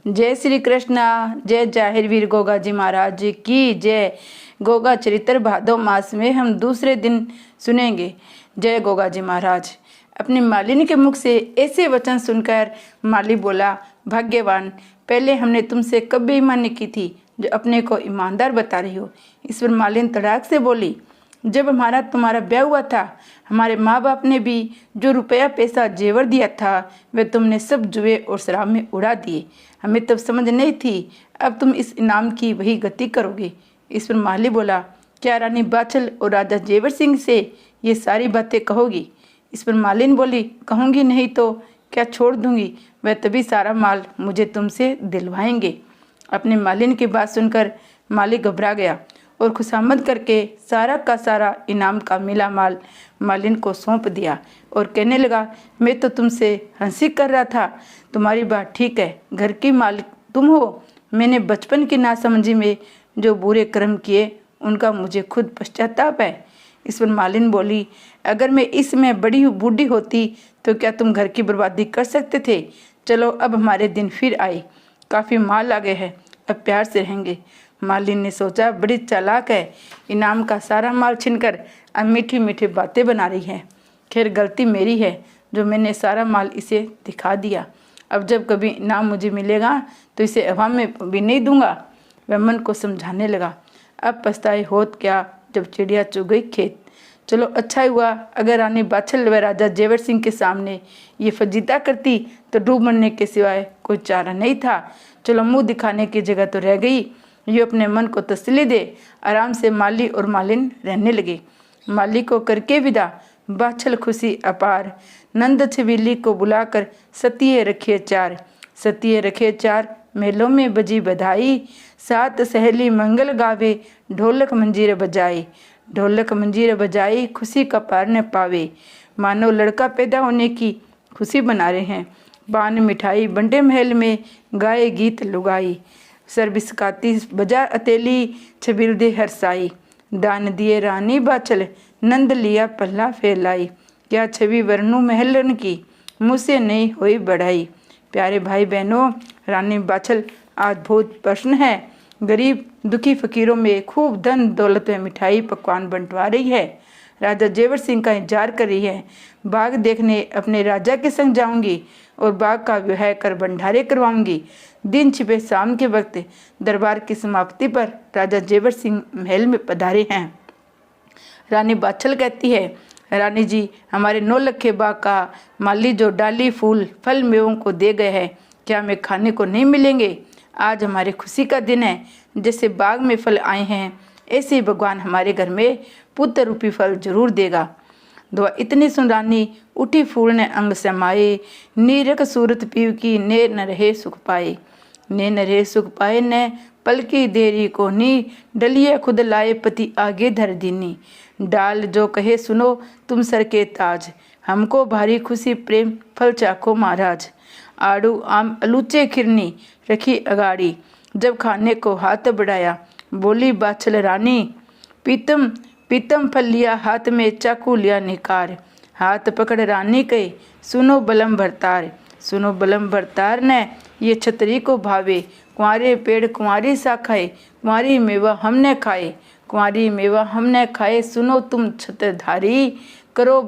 जय श्री कृष्णा। जय जाहिर वीर गोगा जी महाराज की जय। गोगा चरित्र भादो मास में हम दूसरे दिन सुनेंगे। जय गोगा जी महाराज। अपनी मालिनी के मुख से ऐसे वचन सुनकर माली बोला, भाग्यवान, पहले हमने तुमसे कभी बेईमानी की थी जो अपने को ईमानदार बता रही हो। इस पर मालिन तड़ाक से बोली, जब तुम्हारा ब्याह हुआ था, हमारे माँ बाप ने भी जो रुपया पैसा जेवर दिया था वे तुमने सब जुए और शराब में उड़ा दिए। हमें तब समझ नहीं थी, अब तुम इस इनाम की वही गति करोगे। इस पर माली बोला, क्या रानी बाछल और राजा जेवर सिंह से ये सारी बातें कहोगी? इस पर मालिन बोली, कहूँगी नहीं तो क्या छोड़ दूंगी, वह तभी सारा माल मुझे तुमसे दिलवाएंगे। अपने मालिन की बात सुनकर माली घबरा गया और खुशामद करके सारा का सारा इनाम का मिला माल मालिन को सौंप दिया और कहने लगा, मैं तो तुमसे हंसी कर रहा था, तुम्हारी बात ठीक है, घर की मालिक तुम हो। मैंने बचपन की नासमझी में जो बुरे कर्म किए उनका मुझे खुद पश्चाताप है। इस पर मालिन बोली, अगर मैं इसमें बड़ी बूढ़ी होती तो क्या तुम घर की बर्बादी कर सकते थे? चलो अब हमारे दिन फिर आए, काफ़ी माल आ गए हैं, अब प्यार से रहेंगे। मालिन ने सोचा, बड़ी चालाक है, इनाम का सारा माल छीनकर अब मीठी मीठी बातें बना रही है। खैर गलती मेरी है जो मैंने सारा माल इसे दिखा दिया। अब जब कभी इनाम मुझे मिलेगा तो इसे अवाम में भी नहीं दूंगा। वह मन को समझाने लगा, अब पछताए होत क्या जब चिड़िया चुग गई खेत। चलो अच्छा हुआ, अगर रानी बाछल व राजा जेवर सिंह के सामने ये फजीता करती तो डूब मरने के सिवाय कोई चारा नहीं था। चलो मुंह दिखाने की जगह तो रह गई। ये अपने मन को तसल्ली दे आराम से माली और मालिन रहने लगे। माली को करके विदा, बाछल खुशी अपार, नंद छबीली को बुलाकर सतिये रखे चार। सतिये रखे चार, मेलों में बजी बधाई, सात सहेली मंगल गावे, ढोलक मंजीर बजाई। ढोलक मंजीर बजाई, खुशी का पार न पावे, मानो लड़का पैदा होने की खुशी बना रहे हैं। पान मिठाई बंडे महल में, गाए गीत लुगाई, सरबिस्काती बजा अतेली, छबिल दे हरसाई। दान दिए रानी बाछल, नंद लिया पल्ला फैलाई, क्या छवि वर्णु महलन की, मुझसे नहीं हुई बढ़ाई। प्यारे भाई बहनों, रानी बाछल आज बहुत प्रसन्न है। गरीब दुखी फकीरों में खूब धन दौलत व मिठाई पकवान बंटवा रही है। राजा जेवर सिंह का इंतजार कर रही है। बाग देखने अपने राजा के संग जाऊंगी और बाग का विवाह कर भंडारे करवाऊंगी। दिन छिपे शाम के वक्त दरबार की समाप्ति पर राजा जेवर सिंह महल में पधारे हैं। रानी बाछल कहती है, रानी जी, हमारे 9 लखे बाग का माली जो डाली फूल फल मेवों को दे गए हैं, क्या हमें खाने को नहीं मिलेंगे? आज हमारे खुशी का दिन है। जैसे बाग में फल आए हैं ऐसे ही भगवान हमारे घर में पुत्र रूपी फल जरूर देगा। दुआ इतनी सुन रानी उठी फूल ने अंग समाये, नीरक सूरत पीव की ने न रहे सुख पाए। ने न रहे सुख पाए ने पल की देरी को नी, डलिए खुद लाए पति आगे धर दीनी। डाल जो कहे सुनो तुम सर के ताज, हमको भारी खुशी प्रेम फल चाखो महाराज। आड़ू आम अलूचे खिरनी रखी अगाड़ी, जब खाने को हाथ बढ़ाया बोली बाछल रानी, पीतम पीतम फल लिया हाथ में, चाकू लिया निकार। हाथ पकड़ रानी कहे, सुनो बलम भरतार। सुनो बलम भरतार ने ये छतरी को भावे, कुंवारे पेड़ कुंवारी शाखाए, कुंवारी मेवा हमने खाए, कुंवारी मेवा हमने खाए। सुनो तुम छत्रधारी, करो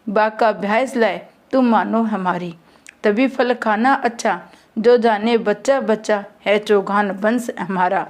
बाका भैंस लाए, तुम मानो हमारी। तभी फल खाना अच्छा, जो जाने बच्चा बच्चा है चौघान वंश हमारा।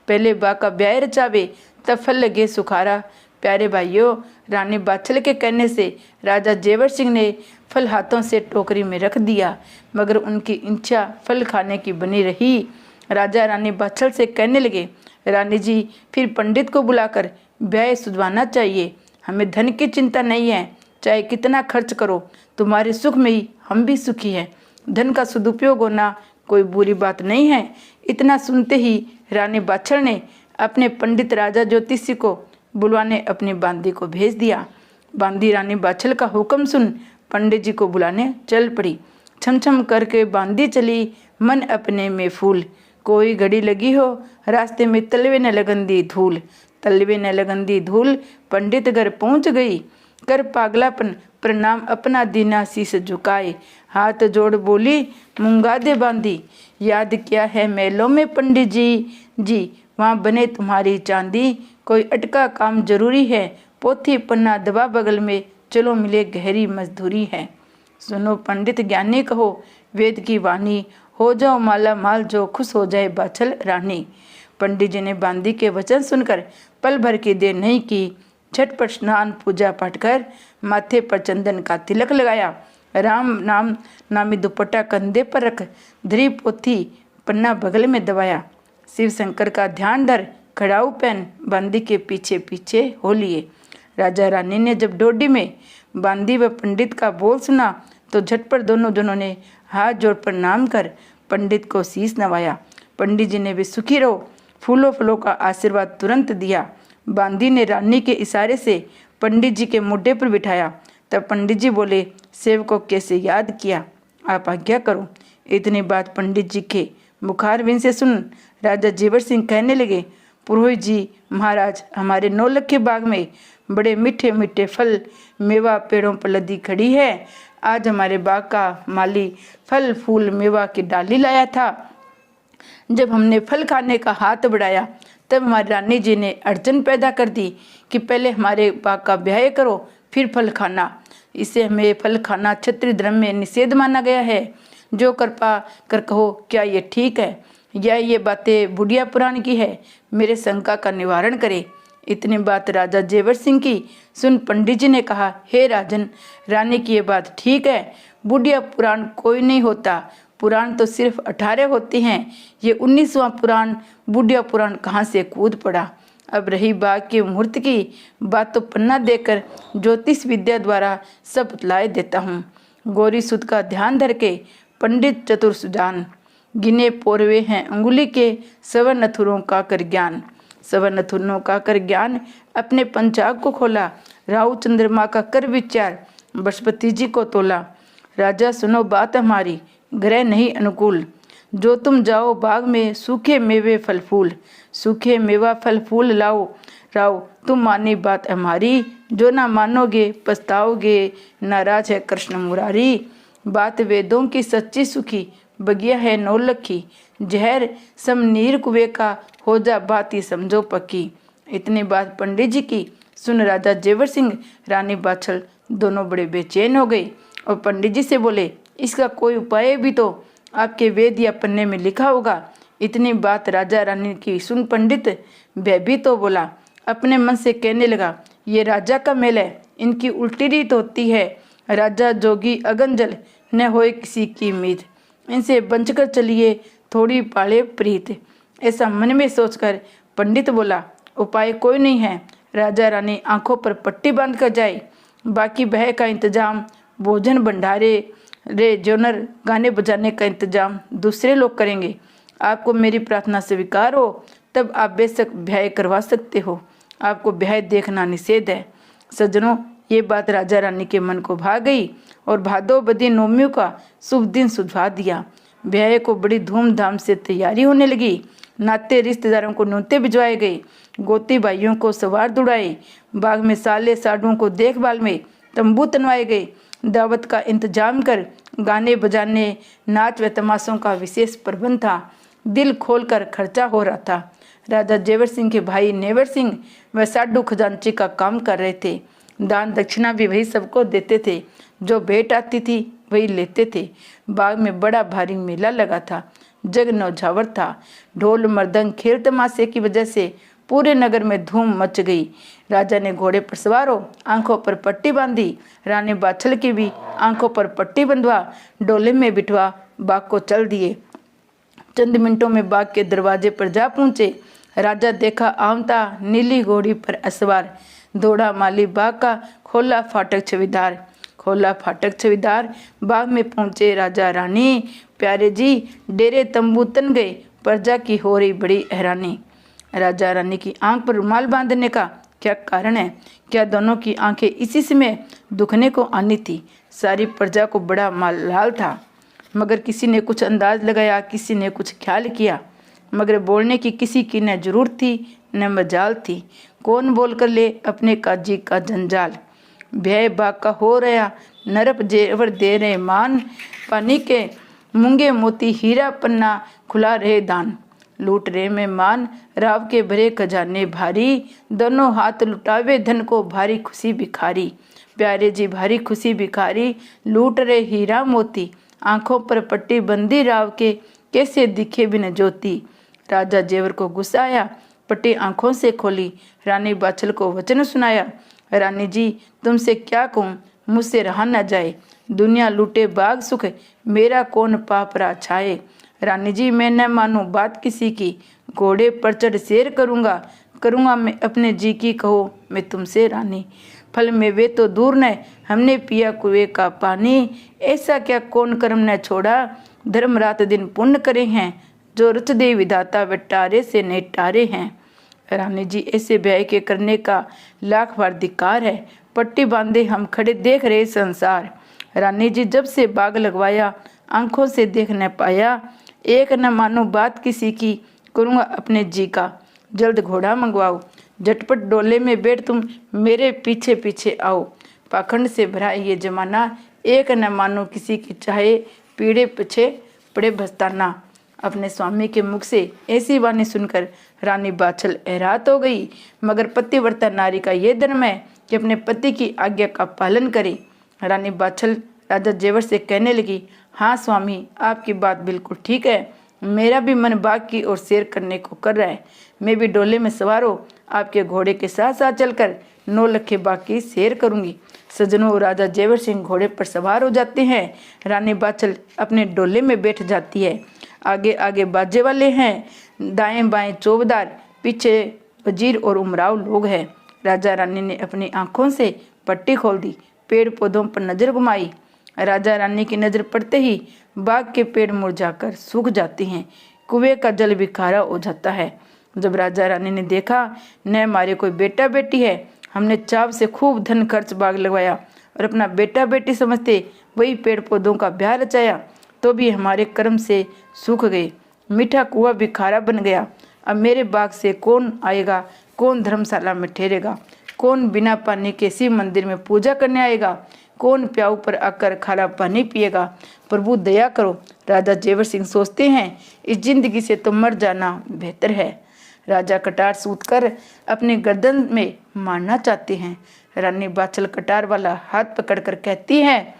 पहले बाका ब्याह रचावे, तब फल लगे सुखारा। प्यारे भाइयों, रानी बाछल के कहने से राजा जेवर सिंह ने फल हाथों से टोकरी में रख दिया, मगर उनकी इच्छा फल खाने की बनी रही। राजा रानी बाछल से कहने लगे, रानी जी, फिर पंडित को बुलाकर ब्याह सुधवाना चाहिए। हमें धन की चिंता नहीं है, चाहे कितना खर्च करो, तुम्हारे सुख में ही हम भी सुखी हैं। धन का सदुपयोग होना कोई बुरी बात नहीं है। इतना सुनते ही रानी बाछल ने अपने पंडित राजा ज्योतिषी को बुलवाने अपनी बांदी को भेज दिया। बांदी रानी बाछल का हुक्म सुन पंडित जी को बुलाने चल पड़ी। छमछम करके बांदी चली, मन अपने में फूल। कोई घड़ी लगी हो, रास्ते में तलवे न लगंदी धूल। तलवे न लगंदी धूल, पंडित घर पहुंच गई। कर पागलापन प्रणाम अपना दीना शीस झुकाए। हाथ जोड़ बोली मूंगा दे बांधी, याद किया है मेलों में पंडित जी वहाँ बने तुम्हारी चांदी। कोई अटका काम जरूरी है, पोथी पन्ना दबा बगल में, चलो मिले गहरी मजदूरी है। सुनो पंडित ज्ञानी कहो वेद की वाणी, हो जाओ माला माल जो खुश हो जाए बाछल रानी। पंडित जी ने बांदी के वचन सुनकर पल भर की देर नहीं की, झटपट स्नान पूजा पाठ कर माथे पर चंदन का तिलक लगाया। राम नाम नामी दुपट्टा कंधे पर रख, धरी पोथी पन्ना बगल में दबाया। शिव शंकर का ध्यान धर, खड़ाऊ पहन, बांदी के पीछे पीछे हो लिए। राजा रानी ने जब डोडी में बांदी व पंडित का बोल सुना तो झटपट दोनों जनों ने हाथ जोड़ प्रणाम कर पंडित को शीश नवाया। पंडित जी ने भी सुखी रहो फूलों फूलों का आशीर्वाद तुरंत दिया। बांदी ने रानी के इशारे से पंडित जी के मोढे पर बिठाया। तब पंडित जी बोले सेव को कैसे याद किया, आप आज्ञा करो। इतनी बात पंडित जी के मुखारबिंद से सुन राजा जेवर सिंह कहने लगे, पुरोहित जी महाराज, हमारे नौलखे बाग में बड़े मीठे मीठे फल मेवा पेड़ों पर लदी खड़ी है। आज हमारे बाग का माली फल फूल मेवा की डाली लाया था। जब हमने फल खाने का हाथ बढ़ाया तब हमारी रानी जी ने अड़चन पैदा कर दी कि पहले हमारे बाग का ब्याह करो फिर फल खाना। इसे हमें फल खाना क्षत्रिय धर्म में निषेध माना गया है। जो कृपा कर कहो क्या ये ठीक है या ये बातें बुढ़िया पुराण की है, मेरे शंका का निवारण करे। इतनी बात राजा जेवर सिंह की सुन पंडित जी ने कहा, हे राजन, रानी की ये बात ठीक है। बुढ़िया पुराण कोई नहीं होता, पुराण तो सिर्फ 18 होते हैं। ये 19वां पुराण बुढ़िया पुराण कहाँ से कूद पड़ा। अब रही बाग के मुहूर्त की बात तो पन्ना देकर ज्योतिष विद्या द्वारा सब बतलाए देता हूँ। गौरी सुद का ध्यान धर के पंडित चतुर सुजान, गिने पोरवे हैं अंगुली के, सवर नथुरों का कर ज्ञान। सवर नथुरों का कर ज्ञान अपने पंचाग को खोला, राहु चंद्रमा का कर विचार, बृहस्पति जी को तोला। राजा सुनो बात हमारी, ग्रह नहीं अनुकूल, जो तुम जाओ बाग में सूखे मेवे फल फूल। सूखे मेवा फल फूल लाओ राओ, तुम मानी बात हमारी, जो ना मानोगे पछताओगे, नाराज है कृष्ण मुरारी। बात वेदों की सच्ची सुखी, बगिया है नौलखी, जहर सम नीर कुएं का, हो जा बात ही समझो पक्की। इतनी बात पंडित जी की सुन राजा जेवर सिंह रानी बाछल दोनों बड़े बेचैन हो गए और पंडित जी से बोले, इसका कोई उपाय भी तो आपके वेद या पन्ने में लिखा होगा। इतनी बात राजा रानी की सुन पंडित भयभीत तो बोला, अपने मन से कहने लगा, ये राजा का मेल है, इनकी उल्टी रीत होती है। राजा जोगी अगन जल न होए किसी की उम्मीद, इनसे बंचकर चलिए थोड़ी पाले प्रीत। ऐसा मन में सोचकर पंडित बोला, उपाय कोई नहीं है। राजा रानी आंखों पर पट्टी बांध कर जाए, बाकी बह का इंतजाम, भोजन भंडारे रे जोनर गाने बजाने का इंतजाम दूसरे लोग करेंगे। आपको मेरी प्रार्थना स्वीकार हो तब आप बेशक ब्याह करवा सकते हो, आपको ब्याह देखना निषेध है। सज्जनों, ये बात राजा रानी के मन को भा गई और भादो बदी नवमियों का शुभ दिन सुझा दिया। ब्याह को बड़ी धूमधाम से तैयारी होने लगी। नाते रिश्तेदारों को न्योते भिजवाए गए, गोती भाइयों को सवार दुड़ाए, बाग में साले साडुओं को देखभाल में तंबू तनवाए गए। दावत का इंतजाम कर गाने बजाने नाच व तमाशों का विशेष प्रबंध था। दिल खोलकर खर्चा हो रहा था। राजा जेवर सिंह के भाई नेवर सिंह व साडू खजांची का काम कर रहे थे। दान दक्षिणा भी वही सबको देते थे, जो भेंट आती थी वही लेते थे। बाग में बड़ा भारी मेला लगा था, जग नौझावर था। ढोल मर्दंग खेल तमाशे की वजह से पूरे नगर में धूम मच गई। राजा ने घोड़े पर सवार हो आंखों पर पट्टी बांधी, रानी बाछल की भी आंखों पर पट्टी बंधवा डोले में बिठवा बाग को चल दिए। चंद मिनटों में बाग के दरवाजे पर जा पहुंचे। राजा देखा आमता नीली घोड़ी पर असवार, दौड़ा माली बाग का खोला फाटक छविदार। खोला फाटक छविदार बाग में पहुंचे राजा रानी, प्यारे जी डेरे तंबू तन गए, प्रजा की हो रही बड़ी हैरानी। राजा रानी की आंख पर रुमाल बांधने का क्या कारण है? क्या दोनों की आंखें इसी समय दुखने को आनी थी? सारी प्रजा को बड़ा मालहाल था, मगर किसी ने कुछ अंदाज लगाया, किसी ने कुछ ख्याल किया, मगर बोलने की किसी की न जरूरत थी न मजाल थी। कौन बोल कर ले अपने काजी का जंजाल। भय बाग का हो रहा, नरप जेवर दे रहे मान, पानी के मूंगे मोती हीरा पन्ना खुला रहे दान। लूट रहे मेहमान राव के भरे खजाने भारी, दोनों हाथ लुटावे धन को भारी खुशी भिखारी। प्यारे जी भारी खुशी भिखारी, लूट रहे हीरा मोती, आंखों पर पट्टी बंदी राव के, कैसे दिखे बिन ज्योति। राजा जेवर को गुस्सा आया, पट्टी आंखों से खोली, रानी बाछल को वचन सुनाया। रानी जी तुमसे क्या कहूँ, मुझसे रहा न जाए, दुनिया लूटे बाग सुख, मेरा कौन पाप रा छाए। रानी जी मैं न मानूं बात किसी की, घोड़े पर चढ़ शेर करूँगा मैं अपने जी की, कहो मैं तुमसे रानी। फल में वे तो दूर न, हमने पिया कुएं का पानी, ऐसा क्या कौन कर्म न छोड़ा, धर्म रात दिन पुण्य करे हैं, जो रच दे विधाता वे टारे से नहीं टारे हैं। रानी जी ऐसे ब्याह के करने का लाख बार धिक्कार है, पट्टी बांधे हम खड़े देख रहे संसार। रानी जी जब से बाग लगवाया, आंखों से देख न पाया, एक न मानो बात किसी की, करूँगा अपने जी का, जल्द घोड़ा मंगवाओ, झटपट डोले में बैठ तुम मेरे पीछे पीछे आओ। पाखंड से भरा ये जमाना, एक न मानो किसी की, चाहे पीड़े पीछे पड़े भस्ताना। अपने स्वामी के मुख से ऐसी वाणी सुनकर रानी बाछल हैरान हो गई, मगर पतिव्रता नारी का ये धर्म है कि अपने पति की आज्ञा का पालन करे। रानी बाछल राजा जेवर से कहने लगी, हाँ स्वामी आपकी बात बिल्कुल ठीक है, मेरा भी मन बाग की ओर सैर करने को कर रहा है, मैं भी डोले में सवार हो आपके घोड़े के साथ साथ चलकर 9 लखे बाग की सैर करूंगी। सजनों राजा जेवर सिंह घोड़े पर सवार हो जाते हैं, रानी बाछल अपने डोले में बैठ जाती है। आगे आगे बाजे वाले हैं, दाएं बाएं चौबदार, पीछे वजीर और उमराव लोग हैं। राजा रानी ने अपनी आंखों से पट्टी खोल दी, पेड़ पौधों पर नजर घुमाई। राजा रानी की नजर पड़ते ही बाग के पेड़ मुरझाकर सूख जाते हैं, कुएं का जल भी खारा हो जाता है। जब राजा रानी ने देखा न मारे कोई बेटा बेटी है, हमने चाव से खूब धन खर्च बाग लगवाया और अपना बेटा बेटी समझते वही पेड़ पौधों का ब्याह रचाया, तो भी हमारे कर्म से सूख गए, मीठा कुआं भी खारा बन गया। अब मेरे बाग से कौन आएगा, कौन धर्मशाला में ठहरेगा, कौन बिना पानी के शिव मंदिर में पूजा करने आएगा, कौन प्याऊ पर आकर खारा पानी पिएगा। प्रभु दया करो। राजा जेवर सिंह सोचते हैं इस जिंदगी से तो मर जाना बेहतर है। राजा कटार सूत कर अपने गर्दन में मारना चाहते हैं। रानी बाछल कटार वाला हाथ पकड़कर कहती है,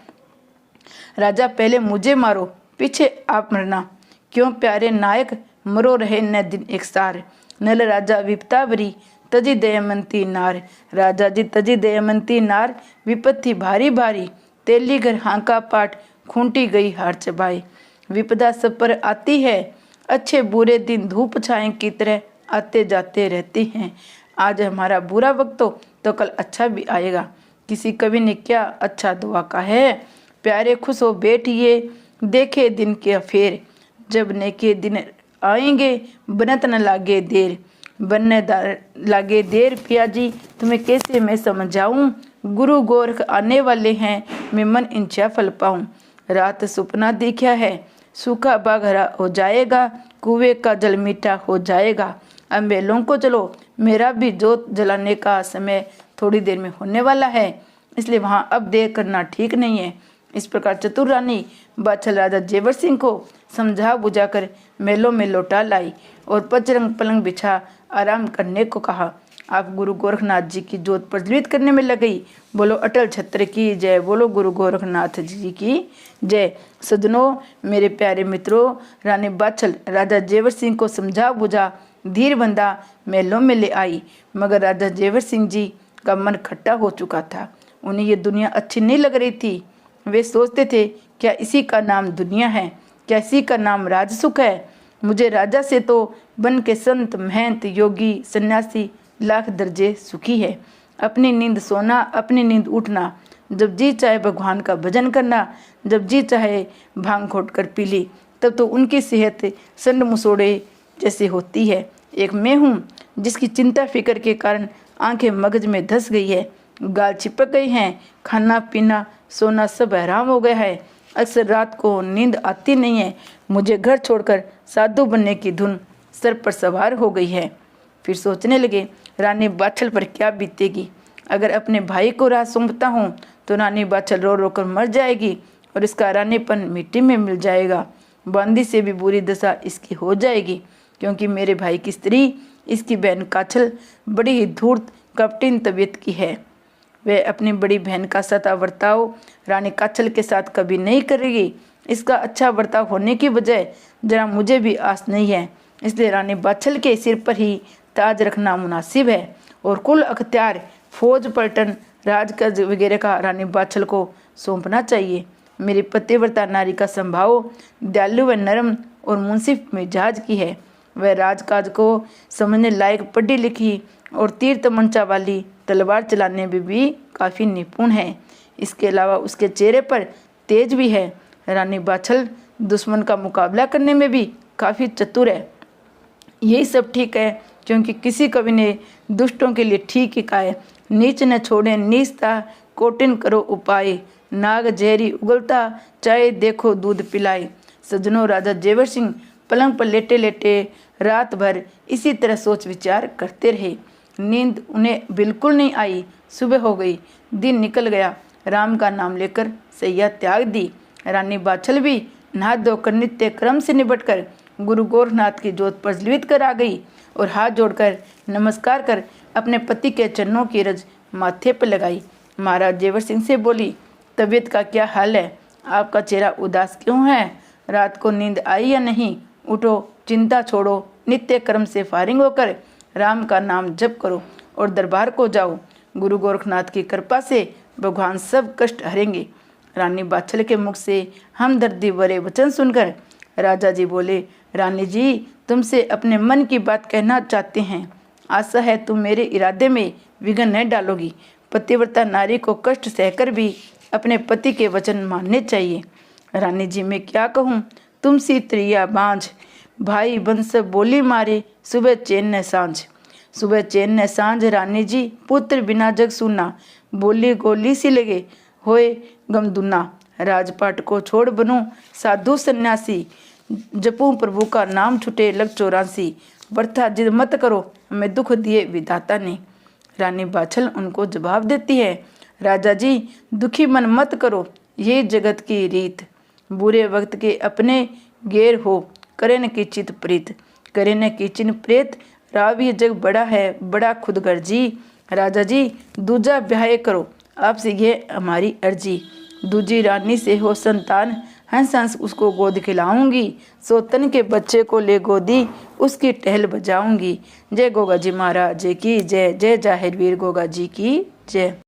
राजा पहले मुझे मारो, पीछे आप मरना, क्यों प्यारे नायक मरो रहे न दिन एक सार। नल राजा विपता भरी तजी दयमंती नार, राजा जी तजी दयमंती नार, विपत्ति भारी भारी, तेली घर हांका पाट, खूंटी गई हार चबाई। विपदा सब पर आती है, अच्छे बुरे दिन धूप छाएं की तरह आते जाते रहती हैं। आज हमारा बुरा वक्त हो तो कल अच्छा भी आएगा। किसी कवि ने क्या अच्छा दुआ का है, प्यारे खुश हो बैठिए देखे दिन के अफेर, जब नेके दिन आएंगे बनत न लागे देर, बनने लागे देर पिया जी तुम्हें कैसे मैं समझाऊं, गुरु गोरख आने वाले हैं मैं मन इंचा फल पाऊं। रात सुपना देखा है सूखा बाग हरा हो जाएगा, कुएं का जल मीठा हो जाएगा। अब मेलों को चलो, मेरा भी जोत जलाने का समय थोड़ी देर में होने वाला है, इसलिए वहाँ अब देर करना ठीक नहीं है। इस प्रकार चतुर रानी बाछल राजा जेवर सिंह को समझा बुझाकर मेलों में लौटा लाई और पचरंग पलंग बिछा आराम करने को कहा। आप गुरु गोरखनाथ जी की जोत प्रज्वलित करने में लग गई। बोलो अटल छत्र की जय, बोलो गुरु गोरखनाथ जी की जय। सजनों मेरे प्यारे मित्रों, रानी बाछल राजा जेवर सिंह को समझा बुझा धीर बंधा मेलों में ले आई, मगर राजा जेवर सिंह जी का मन खट्टा हो चुका था। उन्हें ये दुनिया अच्छी नहीं लग रही थी। वे सोचते थे क्या इसी का नाम दुनिया है, क्या इसी का नाम राजसुख है। मुझे राजा से तो बन के संत महंत योगी सन्यासी लाख दर्जे सुखी है। अपनी नींद सोना, अपनी नींद उठना, जब जी चाहे भगवान का भजन करना, जब जी चाहे भांग घोट कर पी ली, तब तो उनकी सेहत संड मुसोड़े जैसे होती है। एक मैं हूँ जिसकी चिंता फिक्र के कारण आंखें मगज में धस गई है, गाल चिपक गई हैं, खाना पीना सोना सब हराम हो गया है। अक्सर रात को नींद आती नहीं है। मुझे घर छोड़कर साधु बनने की धुन सर पर सवार हो गई है। फिर सोचने लगे रानी बाछल पर क्या बीतेगी। अगर अपने भाई को राज सौंपता हूँ तो रानी बाछल रो रो कर मर जाएगी और इसका रानीपन मिट्टी में मिल जाएगा। बांदी से भी बुरी दशा इसकी हो जाएगी, क्योंकि मेरे भाई की स्त्री इसकी बहन काछल बड़ी ही धूर्त कपटीन तबीयत की है। वह अपनी बड़ी बहन का सता बर्ताव रानी काछल के साथ कभी नहीं करेगी। इसका अच्छा बर्ताव होने की वजह जरा मुझे भी आस नहीं है, इसलिए रानी बाछल के सिर पर ही ताज रखना मुनासिब है और कुल अख्तियार, फौज, पलटन, राजकाज वगैरह का रानी बाछल को सौंपना चाहिए। मेरी पतिव्रता नारी का स्वभाव दयालु व नरम और मुंसिफ मिजाज की है। वह राजकाज को समझने लायक, पढ़ी लिखी और तीर तमंचा वाली, तलवार चलाने में भी काफ़ी निपुण है। इसके अलावा उसके चेहरे पर तेज भी है। रानी बाछल दुश्मन का मुकाबला करने में भी काफ़ी चतुर है। यही सब ठीक है, क्योंकि किसी कवि ने दुष्टों के लिए ठीक ही कहा है, नीच न छोड़े नीचता, कोटिन करो उपाय, नाग जहरी उगलता, चाहे देखो दूध पिलाए। सज्जनों, राजा जेवर सिंह पलंग पर लेटे लेटे रात भर इसी तरह सोच विचार करते रहे। नींद उन्हें बिल्कुल नहीं आई। सुबह हो गई, दिन निकल गया। राम का नाम लेकर सैया त्याग दी। रानी बाछल भी नहा धोकर नित्य क्रम से निपटकर गुरु गोरखनाथ की जोत प्रज्वलित कर आ गई और हाथ जोड़कर नमस्कार कर अपने पति के चरणों की रज माथे पर लगाई। महाराज जेवर सिंह से बोली, तबीयत का क्या हाल है? आपका चेहरा उदास क्यों है? रात को नींद आई या नहीं? उठो, चिंता छोड़ो, नित्य कर्म से फारिग होकर राम का नाम जप करो और दरबार को जाओ। गुरु गोरखनाथ की कृपा से भगवान सब कष्ट हरेंगे। रानी बाछल के मुख से हमदर्दी भरे वचन सुनकर राजा जी बोले, रानी जी, तुमसे अपने मन की बात कहना चाहते हैं। आशा है तुम मेरे इरादे में विघ्न नहीं डालोगी। पतिव्रता नारी को कष्ट सहकर भी अपने पति के वचन मानने चाहिए। रानी जी, मैं क्या कहूँ, तुम सी त्रिया बांझ, भाई बंस बोली मारे, सुबह चैन न सांझ। सुबह चैन न सांझ रानी जी, पुत्र बिना जग सुना, बोली गोली सी लगे, होए गम दुना। राजपाट को छोड़ बनूं साधु सन्यासी, जपूं प्रभु का नाम छुटे लग 84। वृथा जिद मत करो, हमें दुख दिए विधाता ने। रानी बाछल उनको जवाब देती है, राजा जी, दुखी मन मत करो, ये जगत की रीत। बुरे वक्त के अपने गैर हो, करे न किंचित प्रीत। करे न किंचित प्रीत, राव ये जग बड़ा है, बड़ा खुदगर्जी। राजा जी, दूजा ब्याह करो, आपसे ये हमारी अर्जी। दूजी रानी से हो संतान, हंस हंस उसको गोद खिलाऊंगी। सोतन के बच्चे को ले गोदी, उसकी टहल बजाऊंगी। जय गोगा जी महाराज की जय। जय जाहिर वीर गोगा जी की जय।